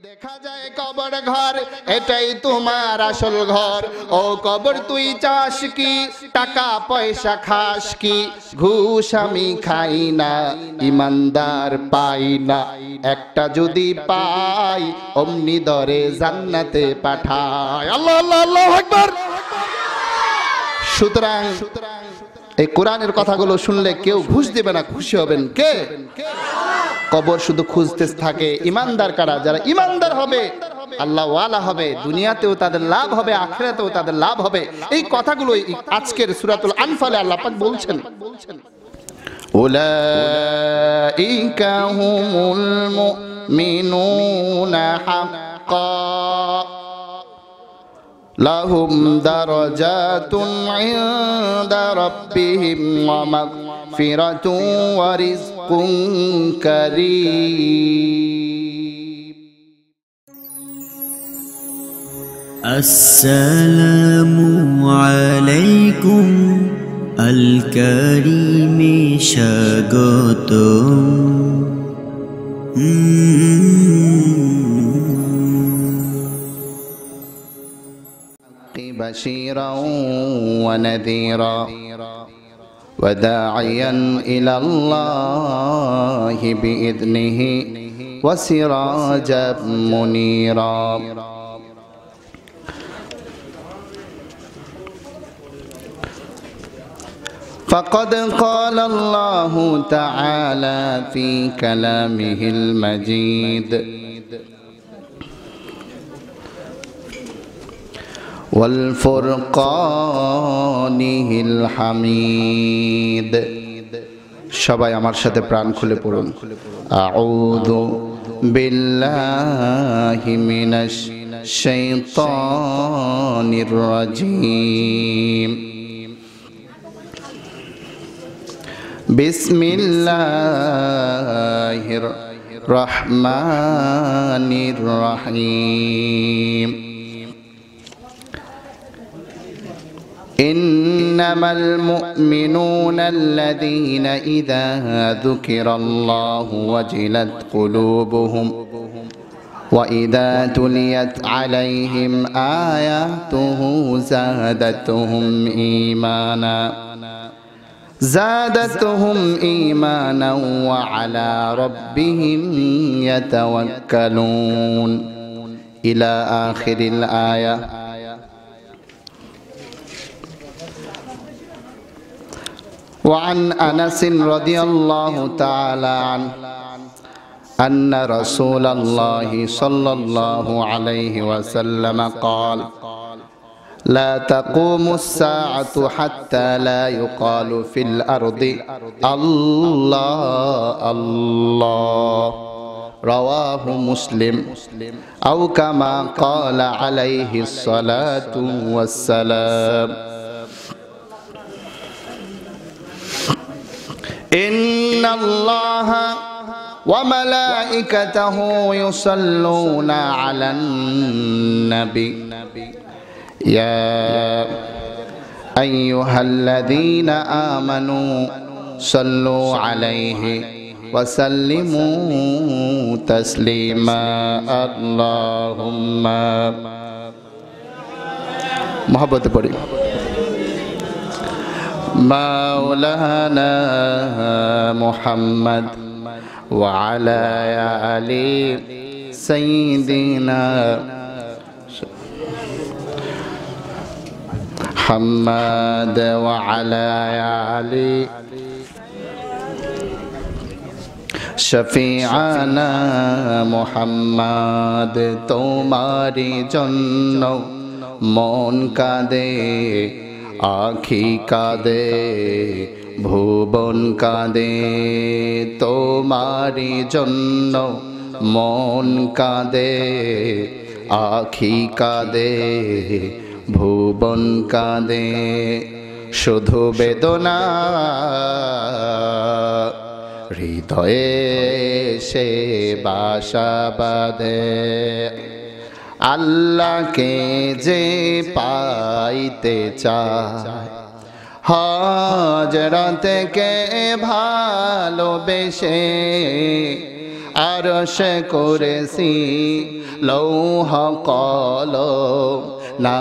দেখা যায় কবর ঘর, এটাই তোমার আসল ঘর। ও কবর তুই চাস কি, টাকা পয়সা খাস কি? ঘুষ আমি খাই না, ইমানদার পাই না। একটা যদি পাই অমনি দরে জান্নাতে পাঠায়। আল্লাহ আল্লাহ আল্লাহু আকবার। সুতরাং এই কোরআনের কথাগুলো শুনলে কেউ ঘুষ দেবে না, খুশি হবেন কে? কবর শুধু খুঁজতে থাকে ইমানদার কারা, যারা ইমানদার হবে, আল্লাহ ওয়ালা হবে, দুনিয়াতেও তাদের লাভ হবে, আখিরাতেও তাদের লাভ হবে। এই কথাগুলো আজকের সূরাতুল আনফালে আল্লাহ পাক বলছেন, উলাইকা হুমুল মুমিনুনা হাক্কান লাহুম দারাজাতুন ইনদা রাব্বিহিম ওয়া মাগফিরাতুন ওয়া রিজকুন কারীম। আসসালামু আলাইকুম আল কারীমে স্বাগতম। بشيرا ونذيرا وداعيا إلى الله بإذنه وسراجا منيرا فقد قال الله تعالى في كلامه المجيد والفرقانه الحميد। সবাই আমার সাথে প্রাণ খুলে পড়ুন, আউযু বিল্লাহি মিনাশ শাইতানির রাজীম। বিসমিল্লাহির রহমানির রহিম। إنما المؤمنون الذين إذا ذكر الله وجلت قلوبهم وإذا تليت عليهم آياته زادتهم إيمانا وعلى ربهم يتوكلون إلى آخر الآية। وعن أنس رضي الله تعالى عنه أن رسول الله صلى الله عليه وسلم قال لا تقوم الساعة حتى لا يقال في الأرض الله الله رواه مسلم أو كما قال عليه الصلاة والسلام। إن الله وملائكته يصلون على النبي يا أيها الذين آمنوا صلوا عليه وسلموا تسليما اللهم محبت پڑھی مولانا محمد وعلى آل سيدنا محمد وعلى آل शफीआना मोहम्मद। तुम्हारी जन्नो मन कादे आखी कादे भुवन कादे तुम्हारी जन्नो मन कादे आखी कादे भुवन कादे शुधु बेदना হৃদয়ে সে বাসা বাঁধে আল্লাহকে যে পাইতে চায় হযরতকে ভালোবেসে আরশে করেছি লৌহ কলম না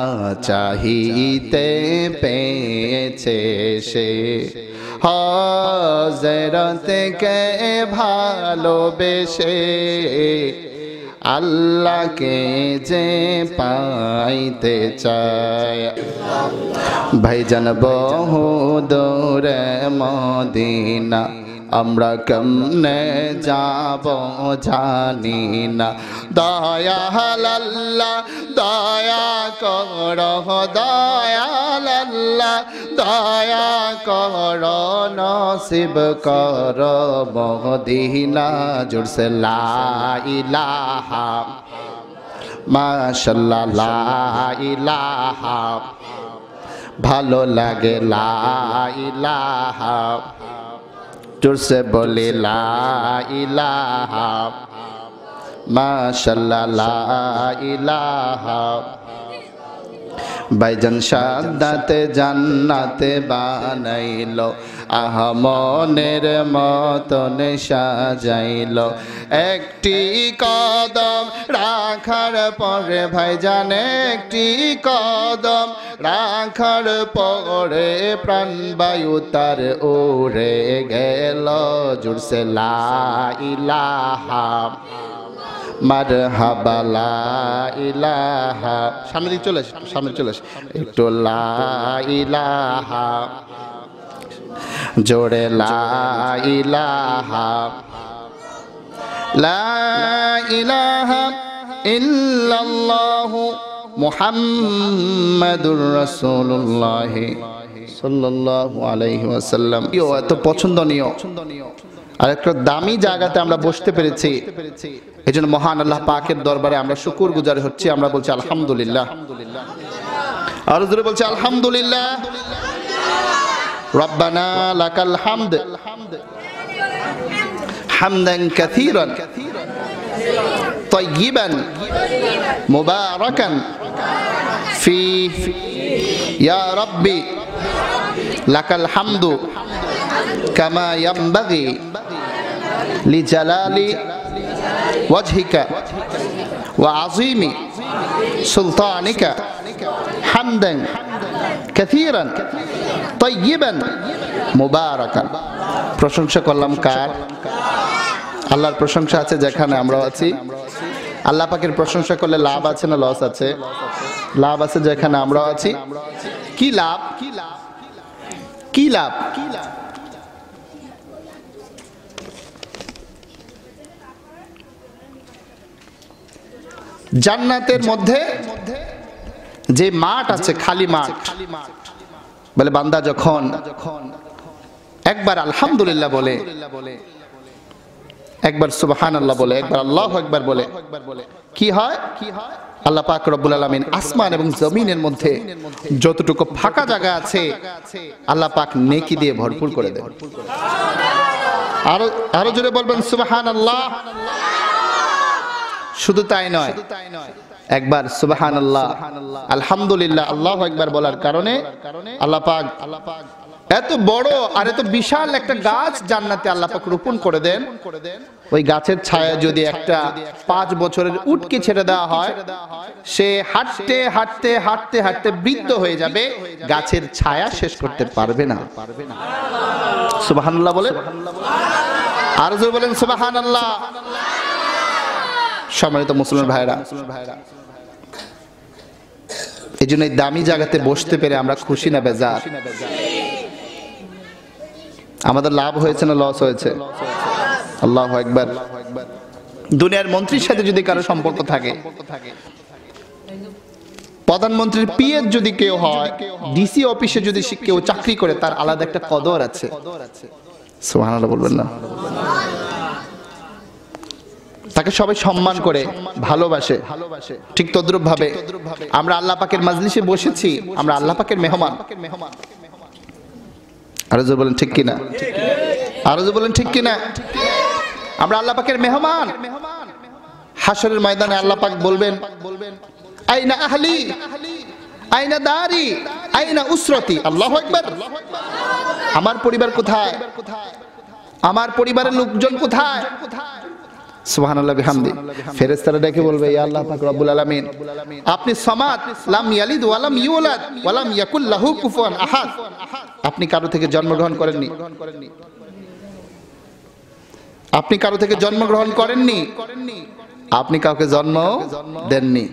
চাহিতে পেয়েছে সে হযরতকে ভালোবেসে আল্লাহকে যে পাইতে চায় ভাইজান বহু দূরে মদিনা আমরা কেমনে যাব জানি না দয়াল আল্লাহ দয়া করো দয়াল আল্লাহ দয়া করো নসিব করো মদিনা জুড়ছে লা ইলাহা মাশাআল্লাহ লা ইলাহা ভালো লাগে লা ইলাহা জোরসে বলে লা ইলাহা মাশাআল্লাহ লা ইলাহা ভাইজান সাদাতে জান্নাতে বানাইলো আহমনের মতন সাজাইলো একটি কদম রাখার পরে ভাইজান একটি কদম রাখার পরে প্রাণবায়ু তার উড়ে গেল জুড়ছে লা ইলাহা মারহাবা লা ইলাহা সামনে দিকে চলে আসে সামনে চলে আসে একটু লা ইলাহা জোরে লা ইলাহা লা ইলাহা ইল্লাল্লাহু মুহাম্মাদুর রাসূলুল্লাহ সাল্লাল্লাহু আলাইহি ওয়াসাল্লাম এত পছন্দনীয় আর একটা দামি জায়গাতে আমরা বসতে পেরেছি এজন্য মহান আল্লাহ পাকের দরবারে আমরা শুকরগুজার হচ্ছি আমরা বলছি আলহামদুলিল্লাহ আর জোরে বলছি আলহামদুলিল্লাহ রব্বানা লাকাল হামদ হামদান কাসীরান তাইয়িবান মুবারাকান ফি ইয়া রাব্বি লাকাল হামদু কামা ইয়ানবাগি লিজালালি ওয়াজহিকা ওয়া আযীমি সুলতানিকা হামদান কাসীরান তাইয়িবান মুবারাকান প্রশংসা করলাম কার আল্লাহর প্রশংসা আছে যেখানে আমরা আছি আল্লাহ পাকের প্রশংসা করলে লাভ আছে না লস আছে লাভ আছে যেখানে আমরা আছি কি লাভ কি লাভ জান্নাতের মধ্যে যে মাঠ আছে খালি মাঠ বলে বান্দা যখন একবার আলহামদুলিল্লাহ বলে একবার সুবহানাল্লাহ বলে একবার আল্লাহু আকবার বলে কি হয় আল্লাহ পাক রব্বুল আলামিন আসমান এবং জমিনের মধ্যে যতটুকু ফাঁকা জায়গা আছে আল্লাহ পাক নেকি দিয়ে ভরপুর করে দেন আরো জোরে বলবেন সুবহানাল্লাহ শুধু তাই নয় একবার সুবহানাল্লাহ আলহামদুলিল্লাহ আল্লাহু আকবার বলার কারণে আল্লাহ পাক এত বড় আর এত বিশাল একটা গাছ জান্নাতে আল্লাহ পাক রোপণ করে দেন ওই গাছের ছায়া যদি একটা 5 বছরের উটকে ছেড়ে দেওয়া হয় সে হাঁটতে হাঁটতে হাঁটতে হাঁটতে বৃদ্ধ হয়ে যাবে গাছের ছায়া শেষ করতে পারবে না সুবহানাল্লাহ বলে আর জোরে বলেন সুবহানাল্লাহ সম্মানিত মুসলমান ভাইরা এই জন্য এই দামি জায়গাতে বসতে পেরে আমরা খুশি না বেজার আমাদের লাভ হয়েছে না লস হয়েছে আল্লাহু আকবার দুনিয়ার মন্ত্রীর সাথে যদি কারো সম্পর্ক থাকে প্রধানমন্ত্রীর পিএস যদি কেউ হয় ডিসি অফিসে যদি কেউ চাকরি করে তার আলাদা একটা কদর আছে সুবহানাল্লাহ বলবেন না তাকে সবাই সম্মান করে ভালোবাসে ঠিক তদ্রুপ ভাবে আমরা আল্লাহ পাকের মাজলিসে বসেছি আমরা আল্লাহ পাকের মেহমান আরো জোরে বলেন ঠিক কিনা আরো জোরে বলেন ঠিক কিনা আমরা আল্লাহ পাকের মেহমান হাশরের ময়দানে আল্লাহ পাক বলবেন আইনা আহলি আইনা দারি আইনা উসরতি আল্লাহু আকবার আমার পরিবার কোথায় আমার পরিবারের লোকজন কোথায় সুবহানাল্লাহ বিহামদি। ফেরেশতারা ডেকে বলবে, ইয়া আল্লাহ পাক রব্বুল আলামিন, আপনি সামাদ, লাম ইয়ালিদ ওয়া লাম ইউলাদ ওয়া লাম ইয়াকুল লাহু কুফুয়ান আহাদ। আপনি কারো থেকে জন্মগ্রহণ করেননি, আপনি কারো থেকে জন্মগ্রহণ করেননি, আপনি কাউকে জন্ম দেননি,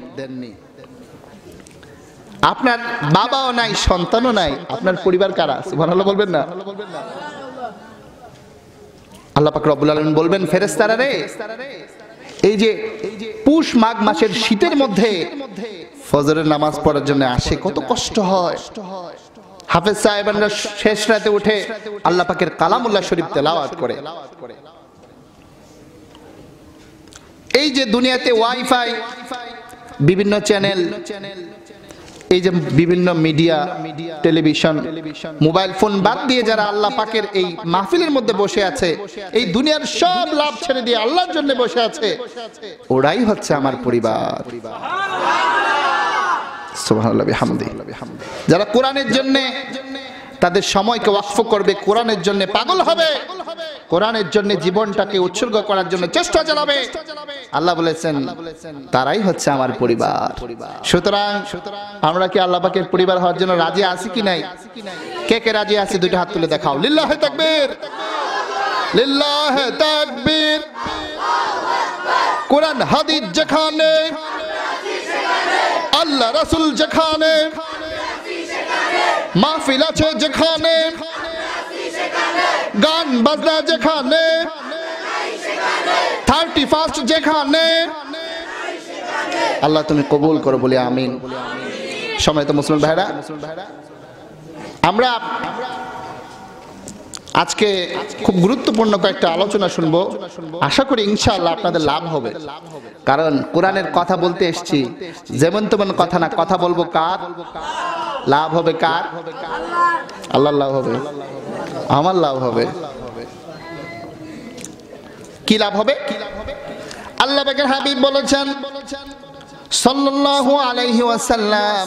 আপনার বাবাও নাই, সন্তানও নাই, আপনার পরিবার কারা? সুবহানাল্লাহ বলবেন না? আল্লাহ পাক রব্বুল আলামিন বলবেন, ফেরেশতারা রে, এই যে পুষ মাঘ মাসের শীতের মধ্যে ফজরের নামাজ পড়ার জন্য আসে, কত কষ্ট হয়। হাফেজ সাহেবরা শেষ রাতে উঠে আল্লাহ পাকের কালামুল্লাহ শরীফ তেলাওয়াত করে। এই যে দুনিয়াতে ওয়াইফাই, বিভিন্ন চ্যানেল, এই যে বিভিন্ন মিডিয়া, টেলিভিশন, মোবাইল ফোন বাদ দিয়ে যারা আল্লাহ পাকের এই মাহফিলের মধ্যে বসে আছে, এই দুনিয়ার সব লাভ ছেড়ে দিয়ে আল্লাহর জন্য বসে আছে, ওরাই হচ্ছে আমার পরিবার। সুবহানাল্লাহ বিহামদি। যারা কোরআনের জন্য তাদের সময়কে ওয়াকফ করবে, কোরআনের জন্য পাগল হবে, কোরআনের জন্য জীবনটাকে উৎসর্গ করার জন্য চেষ্টা চালাবে, আল্লাহ বলেছেন তারাই হচ্ছে আমার পরিবার। সুতরাং আমরা কি আল্লাহ পাকের পরিবার হওয়ার জন্য রাজি আছি কি নাই? কে কে রাজি আছি দুইটা হাত তুলে দেখাও। লিল্লাহি তাকবীর, লিল্লাহি তাকবীর। কোরআন হাদিস যেখানে, আল্লাহ রাসূল যেখানে, মাহফিল আছে যেখানে, গান বাজনা যেখানে, 31 যেখানে, আল্লাহ তুমি কবুল করো বলি আমিন। সম্মানিত মুসলিম ভাইরা, আমরা আজকে খুব গুরুত্বপূর্ণ কয়েকটা আলোচনা শুনবো। আশা করি ইনশাআল্লাহ আপনাদের লাভ হবে, কারণ কোরআনের কথা বলতে এসেছি, যেমন তেমন কথা না, কথা বলবো কার? লাভ হবে কার? আল্লাহ লাভ হবে, আমার লাভ হবে। কি লাভ হবে? আল্লাহ পাকের হাবিব বলেছেন সাল্লাল্লাহু আলাইহি ওয়াসাল্লাম,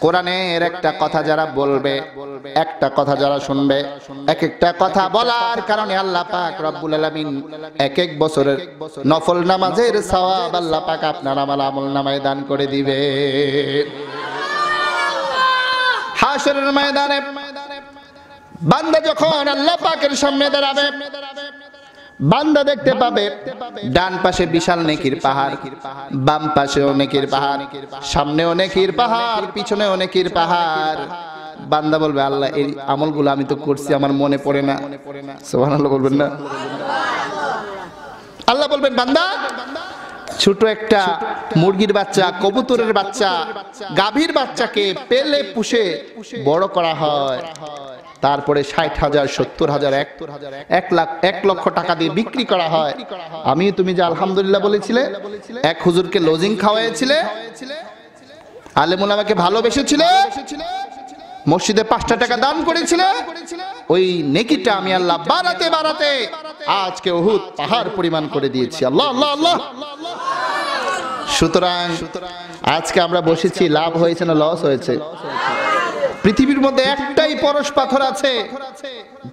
কোরআনের একটা কথা যারা বলবে, একটা কথা যারা শুনবে, এক একটা কথা বলার কারণে আল্লাহ পাক রব্বুল আলামিন এক এক বছরের নফল নামাজের সওয়াব আল্লাহ পাক আপনার আমার আমলনামায় দান করে দিবে। হাশরের ময়দানে বান্দা যখন আল্লাহ পাকের সামনে দাঁড়াবে, বান্দা দেখতে পাবে ডান পাশে বিশাল নেকির পাহাড়, বাম পাশেও নেকির পাহাড়, সামনেও নেকির পাহাড়, পিছনেও নেকির পাহাড়। বান্দা বলবে, আল্লাহ এই আমলগুলো আমি তো করছি, আমার মনে পড়ে না। সুবহানাল্লাহ বলবেন না? আল্লাহ বলবেন, বান্দা ছোট একটা মুরগির বাচ্চা, কবুতরের বাচ্চা, গাভীর বাচ্চাকে পেলে পুষে বড় করা হয়, তারপরে 60,000, 70,000, 1 লক্ষ টাকা দিয়ে বিক্রি করা হয়। আমি তুমি যে আলহামদুলিল্লাহ বলেছিলে, এক হুজুরকে লজিং খাওয়াইছিলে, আলেম ওলামাকে ভালোবেসেছিলে, মসজিদে 5টা টাকা দান করেছিলে, ওই নেকিটা আমি আল্লাহ বাড়াতে বাড়াতে আজকে উহুদ পাহাড় পরিমাণ করে দিয়েছি। আল্লাহ আল্লাহ আল্লাহ। সুতরাং আজকে আমরা বসেছি, লাভ হয়েছে না লস হয়েছে? পৃথিবীর মধ্যে একটাই পরশ পাথর আছে,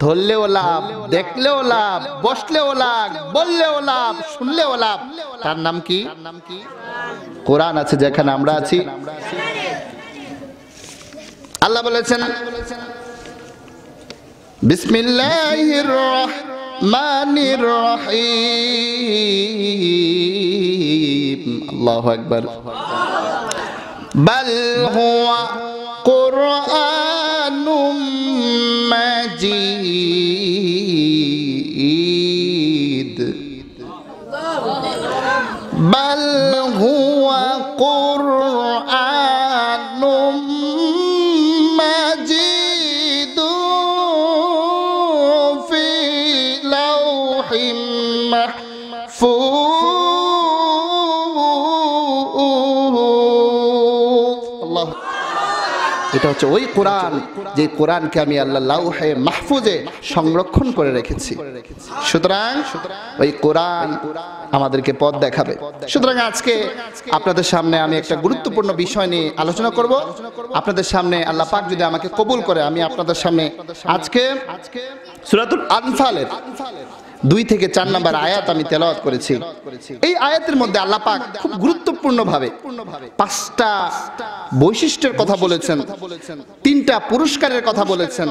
ধরলেও লাভ, দেখলেও লাভ, বসলেও লাভ, বললেও লাভ, শুনলেও লাভ। তার নাম কি? কোরআন আছে যেখানে আমরা আছি। আল্লাহ বলেছেন বিসমিল্লাহির রহমানির রহিম। আল্লাহু আকবার। বাল হুয়া কুরআনুম মাজিদ, বাল হুয়া কুরআনুম মাজিদ ফি লাওহিম মাহফুজ। আল্লাহ, এটা হচ্ছে ওই কোরআন, যে কোরআনকে আমি আল্লাহ লাউহে মাহফুজে সংরক্ষণ করে রেখেছি। সুতরাং ওই কোরআন আমাদেরকে পথ দেখাবে। সুতরাং আজকে আপনাদের সামনে আমি একটা গুরুত্বপূর্ণ বিষয় নিয়ে আলোচনা করব। আপনাদের সামনে আল্লাহ পাক যদি আমাকে কবুল করে, আমি আপনাদের সামনে আজকে সূরাতুল আনফালের 2 থেকে 4 নম্বর আয়াত আমি তেলাওয়াত করেছি। এই আয়াতের মধ্যে আল্লাহ পাক খুব গুরুত্বপূর্ণভাবে 5টা বৈশিষ্ট্যের কথা বলেছেন, 3টা পুরস্কারের কথা বলেছেন।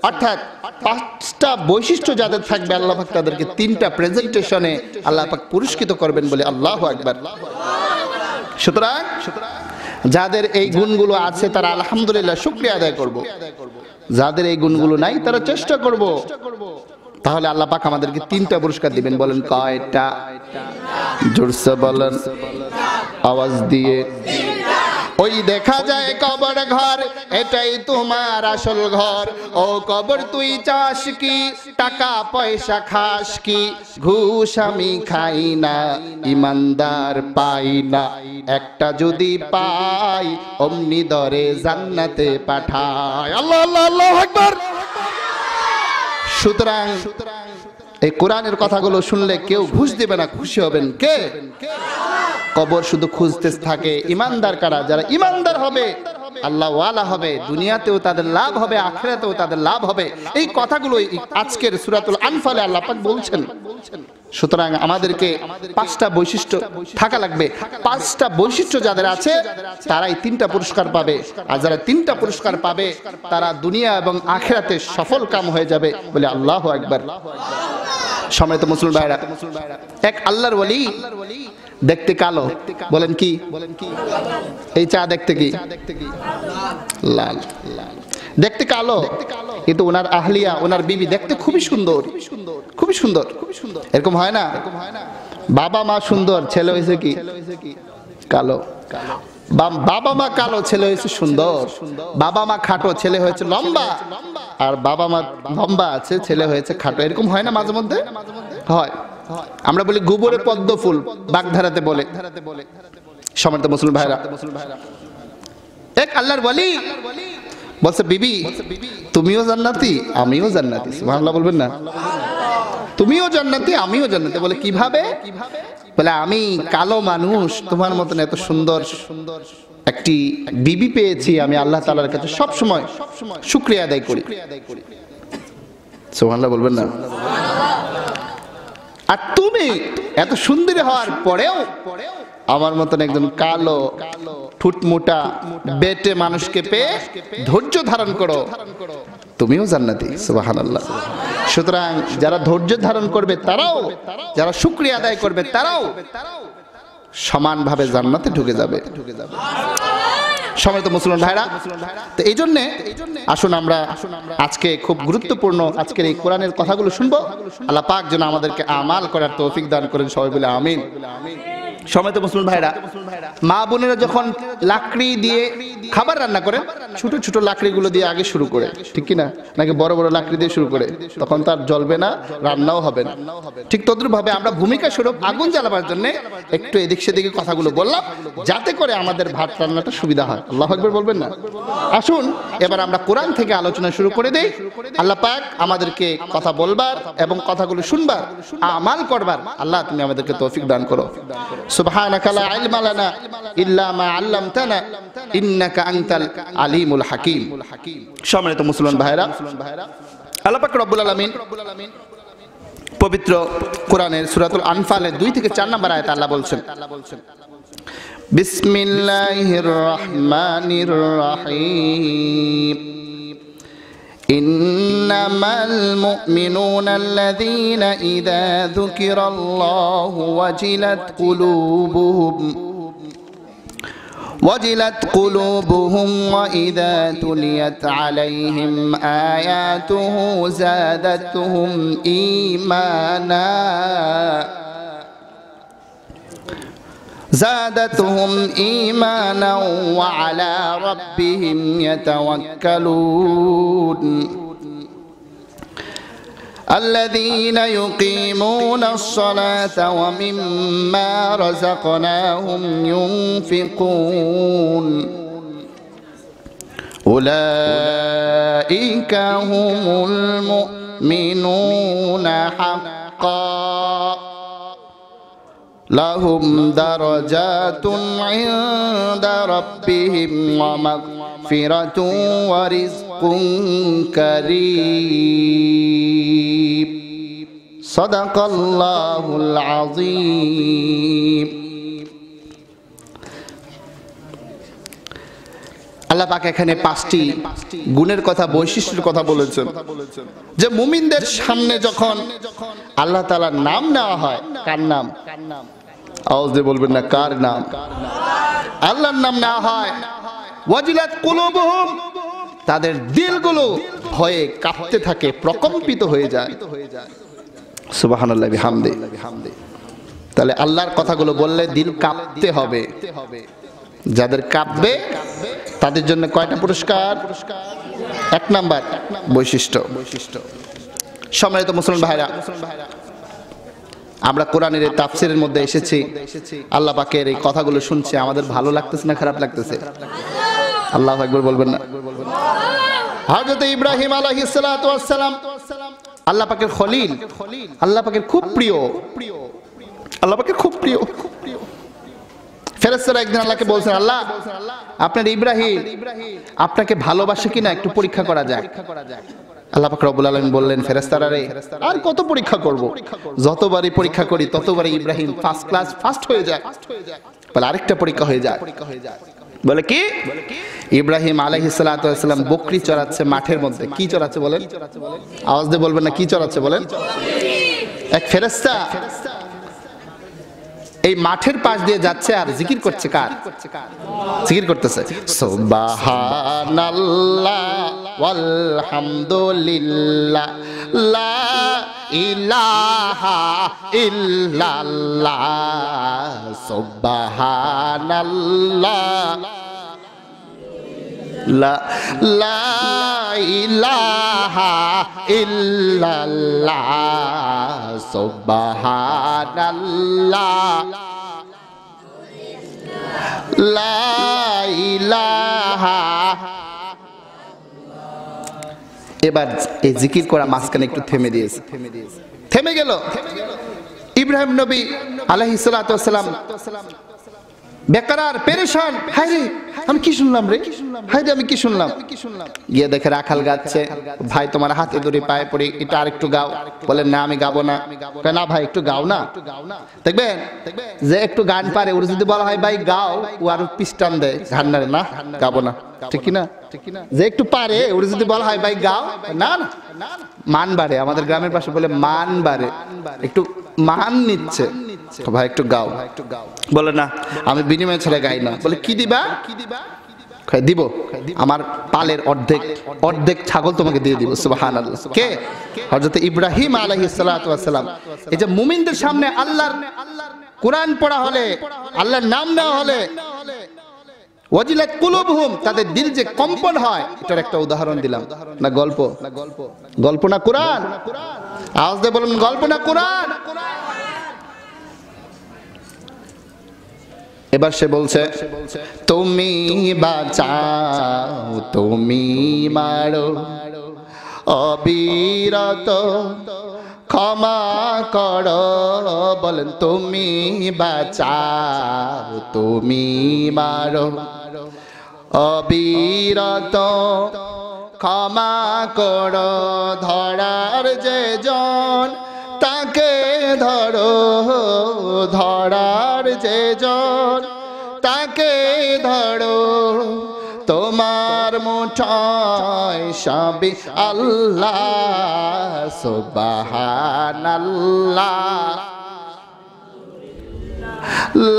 অর্থাৎ 5টা বৈশিষ্ট্য যাদের থাকবে আল্লাহ পাক তাদেরকে 3টা প্রেজেন্টেশনে আল্লাহ পাক পুরস্কৃত করবেন বলে আল্লাহু আকবার। সুতরাং যাদের এই গুণগুলো আছে তারা আলহামদুলিল্লাহ শুকরিয়া আদায় করব, যাদের এই গুণগুলো নাই তারা চেষ্টা করব, তাহলে আল্লাহ পাক আমাদেরকে 3টা পুরস্কার দিবেন। বলেন কয়টা? জোরসে বলেন, আওয়াজ দিয়ে। ওই দেখা যায় কবর ঘর, এটাই তোমার আসল ঘর। ও কবর তুই চাস কি, টাকা পয়সা খাস কি, ঘুষ আমি খাই না, ইমানদার পাই না, একটা যদি পাই অমনি দরে জান্নাতে পাঠায়। আল্লাহ আল্লাহ আল্লাহু আকবার। সুতরাং এই কোরআনের কথাগুলো শুনলে কেউ ঘুষ দিবে না, খুশি হবেন কে? কবর শুধু খুঁজতে থাকে ইমানদার কারা, যারা ইমানদার হবে, আল্লাহ ওয়ালা হবে, দুনিয়াতেও তাদের লাভ হবে, আখিরাতেও তাদের লাভ হবে। এই কথাগুলো আজকের সূরাতুল আনফালে আল্লাহ পাক বলছেন। সুতরাং আমাদেরকে 5টা বৈশিষ্ট্য থাকা লাগবে। 5টা বৈশিষ্ট্য যাদের আছে তারাই 3টা পুরস্কার পাবে, আর যারা 3টা পুরস্কার পাবে তারা দুনিয়া এবং আখিরাতে সফল কাম হয়ে যাবে বলে আল্লাহু আকবার। সম্মানিত মুসলিম ভাইরা, এক আল্লাহর ওলি দেখতে কালো। বলেন কি? এই চা দেখতে কি? লাল। দেখতে কালো, কিন্তু ওনার আহলিয়া, ওনার বিবি দেখতে খুবই সুন্দর, খুবই সুন্দর। এরকম হয় না? বাবা মা সুন্দর, ছেলে হয়েছে কি কালো। বাবা মা কালো, ছেলে হয়েছে সুন্দর। বাবা মা খাটো, ছেলে হয়েছে লম্বা। আর বাবা মা লম্বা আছে, ছেলে হয়েছে খাটো। এরকম হয় না মাঝে মধ্যে? হয়। আমরা বলি গোবরে পদ্ম ফুল, বাগধারাতে বলে। সম্মানিত মুসলিম ভাইরা, এক আল্লাহর ওলি বলছে, বিবি তুমিও জান্নাতি আমিও জান্নাতি। সুবহানাল্লাহ বলবেন না? তুমিও জান্নাতি আমিও জান্নাতি। বলে কিভাবে? বলে আমি কালো মানুষ, তোমার মতন এত সুন্দর একটি বিবি পেয়েছি, আমি আল্লাহ তাআলার কাছে সব সময় শুকরিয়া আদায় করি। সুবহানাল্লাহ বলবেন না? আর তুমি এত সুন্দরী হওয়ার পরেও আমার মতন একজন কালো ঠুটমুটা বেটে মানুষকে পেয়ে ধৈর্য ধারণ করো, তুমিও জান্নাতি। সুবহানাল্লাহ। সুতরাং যারা ধৈর্য ধারণ করবে তারাও, যারা শুকরিয়া আদায় করবে তারাও সমানভাবে জান্নাতে ঢুকে যাবে। সম্মানিত মুসলমান ভাইরা, তো এই জন্যে আসুন আমরা আজকে খুব গুরুত্বপূর্ণ আজকের এই কোরআনের কথাগুলো শুনবো। আল্লাহ পাক যেন আমাদেরকে আমাল করার তৌফিক দান করেন, সবাই বলে আমিন। সম্মানিত মুসলমান ভাইরা, মা বোনেরা যখন লাকড়ি দিয়ে খাবার রান্না করে, ছোট ছোট লাকড়িগুলো দিয়ে আগে শুরু করে, ঠিক কি না? নাকি বড় বড় লাকড়ি দিয়ে শুরু করে? তখন তার জ্বলবে না, রান্নাও হবে না। ঠিক তদ্রুপ ভাবে আমরা ভূমিকা স্বরূপ আগুন জ্বালাবার জন্য একটু এদিক সেদিকে কথাগুলো বললাম, যাতে করে আমাদের ভাত রান্নাটা সুবিধা হয়। আল্লাহু আকবার বলবেন না? আসুন এবার আমরা কোরআন থেকে আলোচনা শুরু করে দেই। আল্লাহ পাক আমাদেরকে কথা বলবার এবং কথাগুলো শুনবার, আমাল করবার আল্লাহ তুমি আমাদেরকে তৌফিক দান করো। সুবহানাকা লা ইলমা লানা ইল্লা মা আল্লামতানা ইন্নাকা আনতাল আলিমুল হাকিম। সম্মানিত মুসলমান ভাইরা, আল্লাহ পাক রব্বুল আলামিন পবিত্র কোরআনের সূরাতুল আনফালের 2 থেকে 4 নম্বর আয়াতে আল্লাহ বলছেন, বিসমিল্লাহির রহমানির রহিম, ইন্নামাল মুমিনুনা আল্লাযীনা ইযা যুকিরাল্লাহু وجلت قلوبهم وإذا تليت عليهم آياته زادتهم إيمانا وعلى ربهم يتوكلون الذين يقيمون الصلاة ومما رزقناهم ينفقون أولئك هم المؤمنون حقا لهم درجات عند ربهم ومغفرة ورزق كريم সাদাকাল্লাহুল আযীম। আল্লাহ পাক এখানে 5টি গুণের কথা, বৈশিষ্ট্যের কথা বলেছেন, যে মুমিনদের সামনে যখন আল্লাহ তাআলার নাম নেওয়া হয়, কার নাম? আওয়াজ দিয়ে বলবেন না, কার নাম? আল্লাহর নাম নেওয়া হয়, ওয়াজিলাত কুলুবুহুম, তাদের দিলগুলো ভয়ে কাঁপতে থাকে, প্রকম্পিত হয়ে যায়। সুবহানাল্লাহ বিহামদি। তাহলে আল্লাহর কথাগুলো বললে দিল কাঁপতে হবে। যাদের কাঁপবে তাদের জন্য কয়টা পুরস্কার? 1 নাম্বার বৈশিষ্ট্য। সম্মানিত মুসলমান ভাইরা, আমরা কোরআনের এই তাফসীরের মধ্যে এসেছি, আল্লাহ পাকের এই কথাগুলো শুনছি, আমাদের ভালো লাগতেছে না খারাপ লাগতেছে? আল্লাহু আকবার বলবেন না? হযরত ইব্রাহিম আলাইহিস সালাতু ওয়াস সালাম আল্লাহ পাকের খলিল, আল্লাহ পাকের খুব প্রিয়, আল্লাহ পাকের খুব প্রিয়। ফেরেশতারা একদিন আল্লাহকে বলছেন, আল্লাহ আপনার ইব্রাহিম আপনাকে ভালোবাসে কিনা একটু পরীক্ষা করা যাক। আল্লাহ পাক রব্বুল আলামিন বললেন, ফেরেশতারা রে, আর কত পরীক্ষা করব? যতবারই পরীক্ষা করি ততবারই ইব্রাহিম ফার্স্ট ক্লাস ফার্স্ট হয়ে যায়। বলে আরেকটা পরীক্ষা হয়ে যায়। বলে কি? ইব্রাহিম আলাইহিস সালাতু ওয়াস সালাম বকরি চড়াচ্ছে মাঠের মধ্যে। কি চড়াচ্ছে বলেন? আওয়াজ দিয়ে বলবেন না, কি চড়াচ্ছে বলেন? এক ফেরেশতা এই মাঠের পাশ দিয়ে যাচ্ছে আর জিকির করছে। কার জিকির করতেছে? সুবহানাল্লাহ ওয়ালহামদুলিল্লাহ লা ইলাহা ইল্লাল্লাহ সুবহানাল্লাহ লা ইলাহা ইল্লাল্লাহ সুবহানাল্লাহ লা ইলাহা। এবার এই জিকির করা মাঝখানে একটু থেমে দিয়েছে, থেমে গেল। ইব্রাহিম নবী আলাইহিস সালাতু ওয়াস সালাম বেকার পেরেশান, হায় রে আমি কি শুনলাম রে, হায় রে আমি কি শুনলাম। গিয়ে দেখে রাখাল গাচ্ছে। ভাই তোমার হাতে ধরে পায়ে পড়ি, এটা আরেকটু গাও। বলেন না আমি গাবো না। না ভাই একটু গাও না। দেখবেন যে একটু গান পারে, ওর যদি বলা হয় ভাই গাও, ও আরো পিস্টান দেয়, গান না না গাবো না, ঠিক কি না? যে একটু পারে ওর যদি বলা হয় ভাই গাও, না না মান বাড়ে। আমাদের গ্রামের পাশে বলে মান বাড়ে, একটু মান নিচ্ছে, ভাই একটু গাও। বলে না আমি বিনিময় ছাড়া গাই না। বলে কি দিবা? দিব আমার পালের অর্ধেক ছাগল তোমাকে দিয়ে দিব। সুবহানাল্লাহ। কে? হযরত ইব্রাহিম আলাইহিস সালাতু ওয়াস সালাম। এই যে মুমিনদের সামনে আল্লাহর কোরআন পড়া হলে, আল্লাহর নাম নেওয়া হলে ওয়াজিলাত কুলুবুহুম, তাদের দিল যে কম্পন হয়, এটার একটা উদাহরণ দিলাম। না গল্প? গল্প না কোরআন? আওয়াজ দিয়ে বলুন, গল্প না কোরআন? এবার সে বলছে, তুমি বাঁচাও তুমি মারো অবিরত ক্ষমা করো। বলেন তুমি বাঁচাও তুমি মারো অবিরত ক্ষমা করো। ধরার যে জন তাকে ধরো, ধরার যে জন তাকে ধরো। তোমার মুঠোয় সবই আল্লাহ। সুবহানাল্লাহ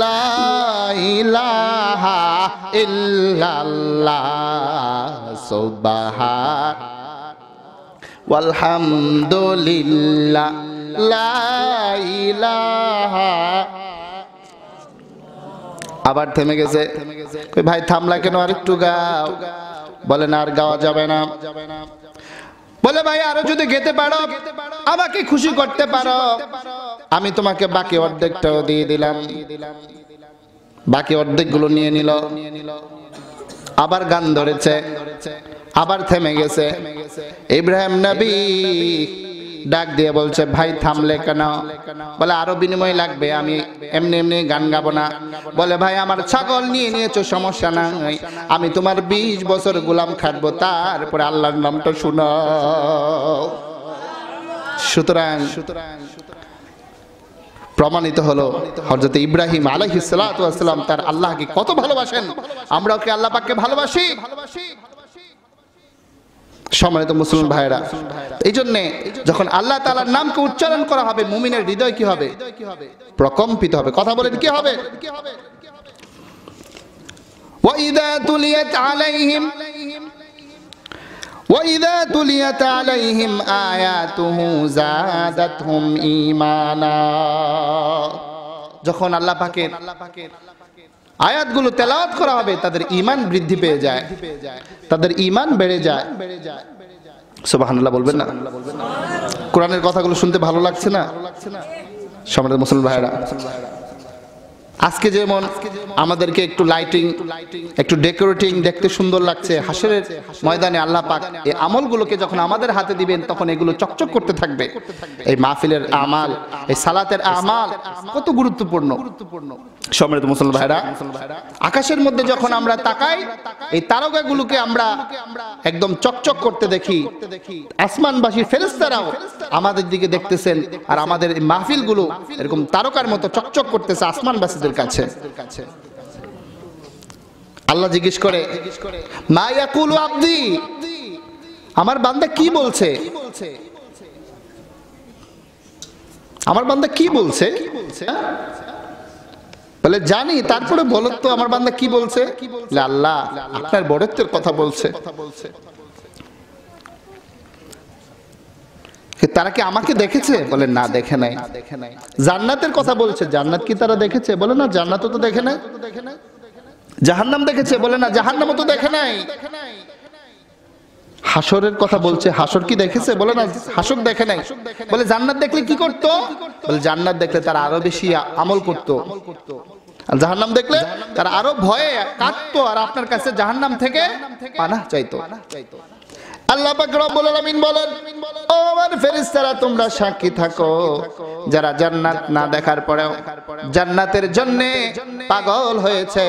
লা ইলাহা ইল্লাল্লাহ সুবহান ওয়ালহামদুলিল্লাহ লা ইলাহা। আবার থেমে গেছে। কই ভাই থামলা কেন, আর একটু গাও। বলে না আর গাওয়া যাবে না। বলে ভাই আরো যদি গেতে পারো, আমাকে খুশি করতে পারো, আমি তোমাকে বাকি অর্ধেকটাও দিয়ে দিলাম। বাকি অর্ধেকগুলো নিয়ে নিল। আবার গান ধরেছে, আবার থেমে গেছে। ইব্রাহিম নবী ডাক দিয়ে বলছে, ভাই থামলে কেন? বলে আরো বিনিময় লাগবে, আমি এমনি এমনি গান গাবো না। বলে ভাই আমার ছাগল নিয়ে নিয়েছো, সমস্যা নাই, আমি তোমার 20 বছর গোলাম খাটবো, তারপরে আল্লাহর নামটা শোনাও। সুতরাং প্রমাণিত হলো হযরত ইব্রাহিম আলাইহিস সালাতু ওয়াস সালাম তার আল্লাহকে কত ভালোবাসেন, আমরাও কি আল্লাহ পাককে ভালোবাসি? সম্মানিত মুসলিম ভাইরা, এই জন্য যখন আল্লাহ তাআলার নামকে উচ্চারণ করা হবে মুমিনের হৃদয় কি হবে? প্রকম্পিত হবে। কথা বলেন কি হবে? وَإِذَا تُلِيَتْ عَلَيْهِمْ آيَاتُهُ زَادَتْهُمْ ঈমানা। যখন আল্লাহ পাকের আয়াতগুলো তেলাওয়াত করা হবে তাদের ঈমান বৃদ্ধি পেয়ে যায়, তাদের ঈমান বেড়ে যায়। সুবহানাল্লাহ বলবেন না? কোরআনের কথাগুলো শুনতে ভালো লাগছে না? সম্মানিত মুসলিম ভাইরা, আজকে যেমন আমাদেরকে একটু লাইটিং, একটু ডেকোরেটিং দেখতে সুন্দর লাগছে, হাসরের ময়দানে আল্লাহ পাক এই আমলগুলোকে যখন আমাদের হাতে দিবেন তখন এগুলো চকচক করতে থাকবে। এই মাহফিলের আমাল, এই সালাতের আমাল কত গুরুত্বপূর্ণ। সম্মানিত মুসলিম ভাইরা, আকাশের মধ্যে যখন আমরা তাকাই এই তারকাগুলোকে আমরা একদম চকচক করতে দেখি, আসমানবাসী ফেরেশতারাও আমাদের দিকে দেখতেছেন, আর আমাদের এই মাহফিলগুলো এরকম তারকার মতো চকচক করতেছে আসমানবাসীদের কাছে। আল্লাহ জিজ্ঞেস করে, মা ইয়াকুলু আবদি, আমার বান্দা কি বলছে? আমার বান্দা কি বলছে? বলে জানি, তারপরে বলো তো আমার বান্দা কি বলছে? আল্লাহ আপনার বড়ত্বের কথা বলছে। তারা কি আমাকে দেখেছে? বলে না, দেখে নাই। জান্নাতের কথা বলছে, জান্নাত কি তারা দেখেছে? বলে না, জান্নাতও তো দেখে নাই। জাহান্নাম দেখেছে? বলে না, জাহান্নামও তো দেখে নাই। হাসরের কথা বলছে, হাসর কি দেখেছে? বলে না, হাসর দেখে নাই। বলে জান্নাত দেখলে কি করতো? বলে জান্নাত দেখলে তারা আরো বেশি আমল করতো, আর জাহান্নাম দেখলে তারা আরো ভয়ে কাঁদতো, আর আপনার কাছে জাহান্নাম থেকে পানাহ চাইতো। আল্লাহ পাক রব্বুল আলামিন বলেন, ও আমার ফেরেশতারা তোমরা সাক্ষী থাকো, যারা জান্নাত না দেখার পরেও জান্নাতের জন্য পাগল হয়েছে,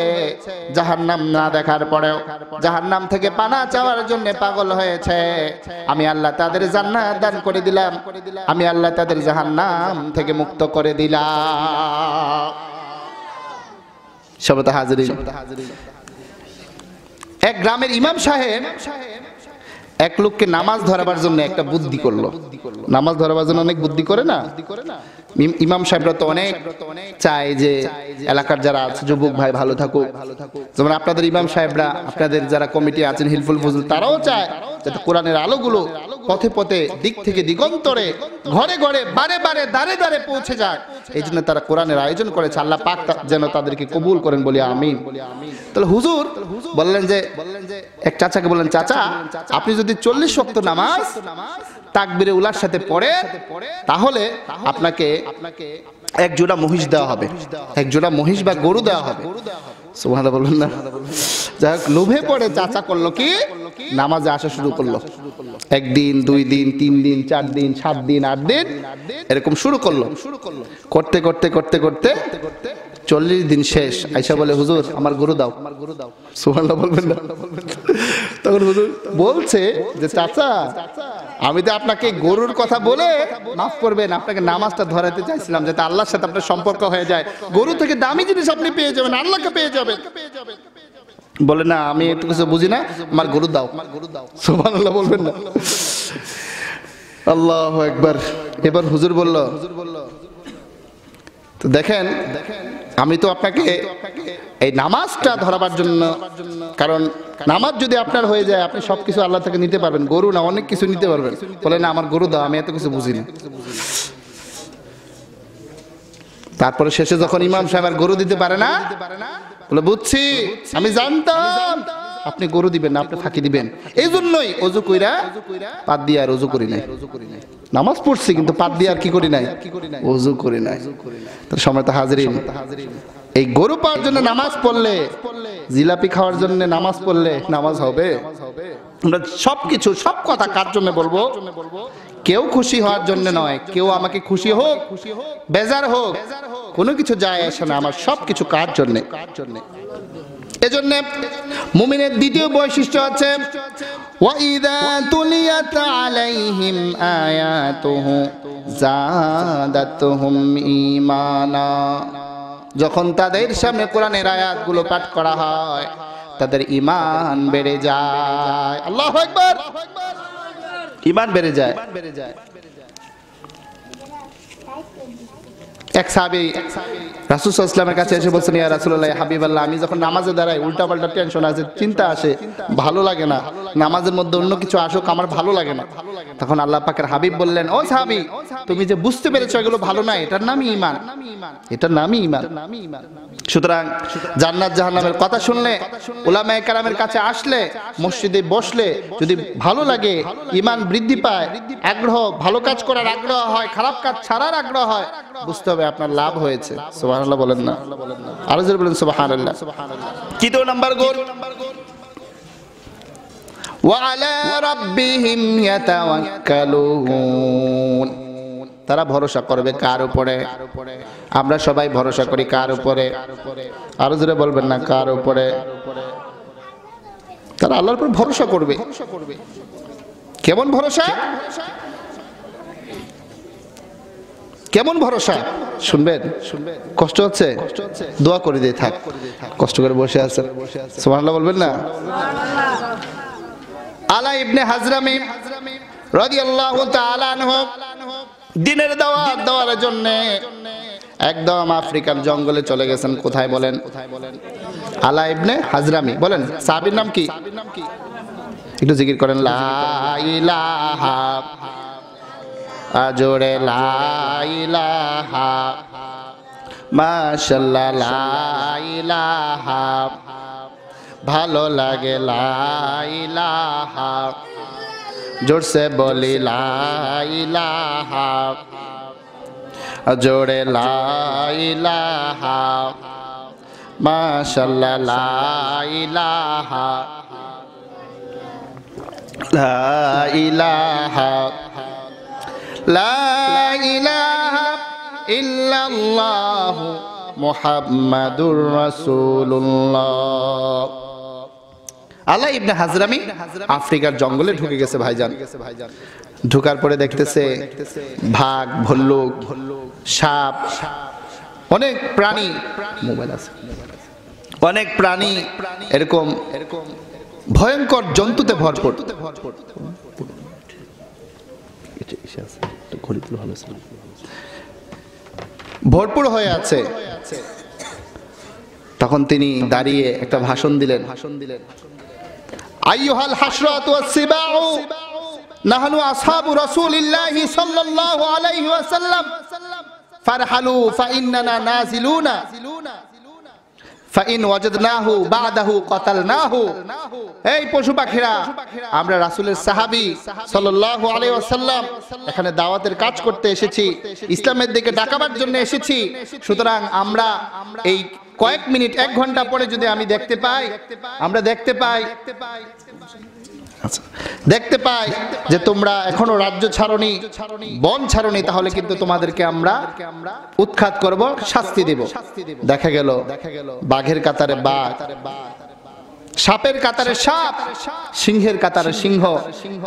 জাহান্নাম না দেখার পরেও জাহান্নাম থেকে পানাহ চাওয়ার জন্য পাগল হয়েছে, আমি আল্লাহ তাদের জান্নাত দান করে দিলাম, আমি আল্লাহ তাদের জাহান্নাম থেকে মুক্ত করে দিলাম। সবত হাজিরিন, এক গ্রামের ইমাম সাহেব এক লোককে নামাজ ধরাবার জন্য একটা বুদ্ধি করলো। নামাজ ধরাবার জন্য অনেক বুদ্ধি করে না ইমাম সাহেবরা? তো অনেক চায় যে এলাকার যারা আছে যুবক ভাই ভালো থাকুক। যেমন আপনাদের ইমাম সাহেবরা, আপনাদের যারা কমিটি আছেন হিলফুল ফজল, তারাও চায় যাতে কোরআনের আলোগুলো পথে পথে, দিক থেকে দিগন্তরে, ঘরে ঘরে, বারে বারে, দাঁড়ে দাঁড়ে পৌঁছে যাক। এই জন্য তারা কোরআনের আয়োজন করেছে। আল্লাহ পাক যেন তাদেরকে কবুল করেন, বলি আমিন। তাহলে হুজুর বললেন যে, এক চাচাকে বললেন, চাচা আপনি যদি 40 ওয়াক্ত নামাজ তাকবীরে উলার সাথে পড়ে, তাহলে আপনাকে এক জোড়া মহিষ দেওয়া হবে, এক জোড়া মহিষ বা গরু দেওয়া হবে। সুবহানাল্লাহ বলবেন না? যাই হোক, লোভে পড়ে চাচা করলো কি, নামাজে আসা শুরু করলো। 1 দিন, 2 দিন, 3 দিন, 4 দিন, 7 দিন, 8 দিন এরকম শুরু করলো। করতে করতে করতে করতে 40 দিন শেষ। আয়েশা বলে, হুজুর আমার গরু দাও। সুবহানাল্লাহ বলবেন না? তখন হুজুর বলছে যে, চাচা আমি তো আপনাকে গরুর কথা বলে মাফ করবেন, আপনাকে নামাজটা ধরাতে চাইছিলাম যাতে আল্লাহর সাথে আপনার সম্পর্ক হয়ে যায়। গরু থেকে দামি জিনিস আপনি পেয়ে যাবেন, আল্লাহকে পেয়ে যাবেন। বলে না, আমি একটু কিছু বুঝি না, আমার গরু দাও। সুবহানাল্লাহ বলবেন না? আল্লাহু আকবার। এবার হুজুর বলল, তো দেখেন আমি তো আপনাকে এই নামাজটা ধরাবার জন্য, কারণ নামাজ যদি আপনার হয়ে যায় আপনি সবকিছু আল্লাহ থেকে নিতে পারবেন, গরু না অনেক কিছু নিতে পারবেন। বলে না, আমার গরু দাও, আমি এত কিছু বুঝি না। তারপরে শেষে যখন ইমাম সাহেব আর গরু দিতে পারে না, বলে বুঝছি, আমি জানতাম আপনি গরু দিবেন না, আপনি ফাঁকি দিবেন, এই জন্যই অজু কইরা পাত দিয়ে আর অজু করি নাই। নামাজ পড়ছি কিন্তু পাত দিয়ে আর কি করি নাই, অজু করি নাই। তার সময় তো হাজিরিন, এই গরু পাওয়ার জন্য নামাজ পড়লে, জিলাপি খাওয়ার জন্য নামাজ পড়লে নামাজ হবে? আমরা সবকিছু, সব কথা কার জন্য বলবো? কেউ খুশি হওয়ার জন্য নয়, কেউ আমাকে খুশি হোক বেজার হোক কোনো কিছু যায় আসে না, আমার সবকিছু কার জন্য? এজন্য মুমিনের দ্বিতীয় বৈশিষ্ট্য আছে, ওয়াইদা তুলিয়াত আলাইহিম আয়াতুহু যাদাতহুম ঈমানা। যখন তাদের সামনে কোরআনের আয়াতগুলো পাঠ করা হয় তাদের ঈমান বেড়ে যায়। আল্লাহু আকবার। ঈমান বেড়ে যায়। এক সাহাবী রাসূল সাল্লাল্লাহু আলাইহি ওয়াসাল্লামের কাছে এসে বলছেন, ইয়া রাসূলুল্লাহ, হাবিবাল্লাহ, আমি যখন নামাজে দাঁড়াই উল্টাপাল্টা টেনশন আসে, চিন্তা আসে, ভালো লাগে না, নামাজের মধ্যে অন্য কিছু আসুক আমার ভালো লাগে না। তখন আল্লাহ পাকের হাবিব বললেন, ও সাহাবী, তুমি যে বুঝতে পেরেছো এগুলো ভালো না, এটার নামই ঈমান, এটার নামই ঈমান। সুতরাং জান্নাত জাহান্নামের কথা শুনলে, উলামায়ে কেরামের কাছে আসলে, মসজিদে বসলে যদি ভালো লাগে, ঈমান বৃদ্ধি পায়, আগ্রহ, ভালো কাজ করার আগ্রহ হয়, খারাপ কাজ ছাড়ার আগ্রহ হয়, বুঝতে হবে আপনার লাভ হয়েছে। সুবহানাল্লাহ বলেন না? আরো জোরে বলেন সুবহানাল্লাহ। কি 2 নাম্বার গোল? ওয়া আলা রাব্বিহিম ইয়াতাওয়াক্কালুন। তারা ভরসা করবে কার উপরে? আমরা সবাই ভরসা করি কার উপরে? আরো জোরে বলবেন না, কার উপরে? তারা আল্লাহর উপর ভরসা করবে। কেমন ভরসা? কেমন ভরসা শুনবেন? কষ্ট হচ্ছে? দোয়া করে দিয়ে থাক, কষ্ট করে বসে আছেন, সুবহানাল্লাহ বলবেন না? আলা ইবনে হাজরামি রাদিয়াল্লাহু তাআলা আনহু দ্বীনের দাওয়াত দেওয়ার জন্য একদম আফ্রিকার জঙ্গলে চলে গেছেন। কোথায় বলেন? আলা ইবনে হাজরামি। বলেন সাহাবীর নাম কি? একটু জিকির করেন, লা ইলাহা, আজোরে লা ইলাহা, মাশাআল্লাহ লা ইলাহা, ভালো লাগে লা ইলাহা, জোরসে বলি লা ইলাহা, জোরে লা ইলাহা, মাশাআল্লাহ লা ইলাহা, লা ইলাহা, লা ইলাহা ইল্লাল্লাহু মুহাম্মাদুর রাসূলুল্লাহ। আলা ইবনে হাজরামি আফ্রিকার জঙ্গলে ঢুকে গেছে ভাইজান। ঢুকার পরে দেখতেছে বাঘ, ভাল্লুক, সাপ, অনেক প্রাণী, মোবাইল আছে, অনেক প্রাণী এরকম ভয়ঙ্কর জন্তুতে ভরপুর। ভরপুর হয়ে আছে। তখন তিনি দাঁড়িয়ে একটা ভাষণ দিলেন। আইয়ুহাল হাসরাতু ওয়াস-সিবাউ নাহনু আসহাবু রাসূলিল্লাহি সাল্লাল্লাহু আলাইহি ওয়াসাল্লাম ফারহালু ফাইন্নানা নাজিলুনা ফাইন ওয়াজাদনাহু বাদাহু কাতালনাহু। এই পশু পাখিরা, আমরা রাসূলের সাহাবী সাল্লাল্লাহু আলাইহি ওয়াসাল্লাম এখানে দাওয়াতের কাজ করতে এসেছি, ইসলামের দিকে ডাকাবার জন্য এসেছি। সুতরাং আমরা এই কয়েক মিনিট, 1 ঘন্টা পরে যদি আমি দেখতে পাই, আমরা দেখতে পাই যে তোমরা এখনো রাজ্য ছাড়নি, বন ছাড়নি, তাহলে কিন্তু তোমাদেরকে আমরা উৎখাত করব, শাস্তি দেব। দেখা গেল বাঘের কাতারে বাঘ, সাপের কাতারে সাপ, সিংহের কাতারে সিংহ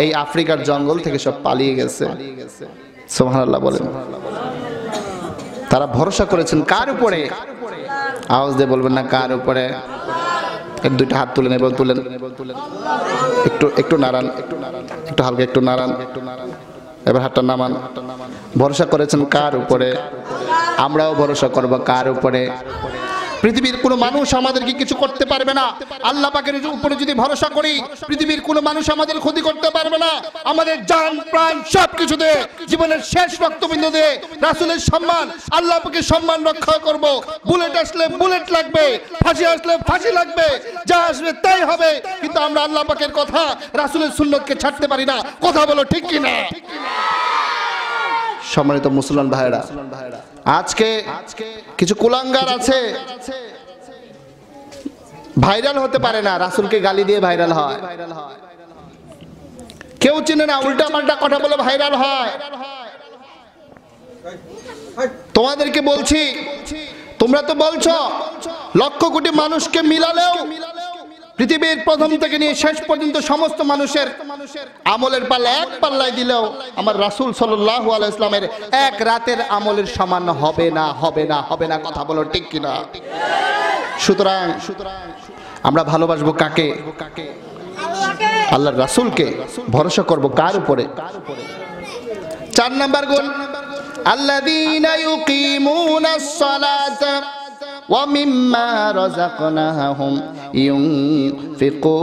এই আফ্রিকার জঙ্গল থেকে সব পালিয়ে গেছে। সুবহানাল্লাহ বলেন। তারা ভরসা করেছেন কার উপরে? আওয়াজ দিয়ে বলবেন না, কার উপরে? দুইটা হাত তুলে নেবেন, তুলেন, একটু নাড়ান, একটু হালকা একটু নাড়ান, এবার হাতটা নামান। ভরসা করেছেন কার উপরে? আমরাও ভরসা করব কার উপরে? পৃথিবীর কোনো মানুষ আমাদেরকে কিছু করতে পারবে না। আল্লাহ পাকের উপরে যদি ভরসা করি, পৃথিবীর কোনো মানুষ আমাদের ক্ষতি করতে পারবে না। আমাদের জান প্রাণ সবকিছু দিয়ে, জীবনের শেষ রক্তবিন্দু দিয়ে রাসূলের সম্মান, আল্লাহ পাকের সম্মান রক্ষা করব। বুলেট আসলে বুলেট লাগবে, ফাঁসি আসলে ফাঁসি লাগবে, যা আসবে তাই হবে, কিন্তু আমরা আল্লাহ পাকের কথা, রাসূলের সুন্নতকে ছাড়তে পারি না। কথা বলো ঠিক কি না? সম্মানিত মুসলমান ভাইরা, আজকে কিছু কুলাঙ্গার আছে, ভাইরাল হতে পারে না, রাসূলকে গালি দিয়ে ভাইরাল হয়। কেউ চিনে না, উল্টা পাল্টা কথা বলে ভাইরাল হয়। তোমাদেরকে বলছি, তোমরা তো বলছো লক্ষ কোটি মানুষকে মিলালেও পৃথিবীর প্রথম থেকে নিয়ে শেষ পর্যন্ত সমস্ত মানুষের আমলের পাল্লা এক পাল্লায় দিলেও আমার রাসূল সাল্লাল্লাহু আলাইহি ইসলামের এক রাতের আমলের সমান হবে না, হবে না, হবে না। কথা বলো ঠিক কিনা? সুতরাং আমরা ভালোবাসবো কাকে? আল্লাহর রাসূলকে। ভরসা করব কার উপরে? 4 নাম্বার গুণ, আল্লাযীনা ইউকিমুনাস সালাতা ওয়া মিম্মা রাযাকনাহুম ইউনফিকুন।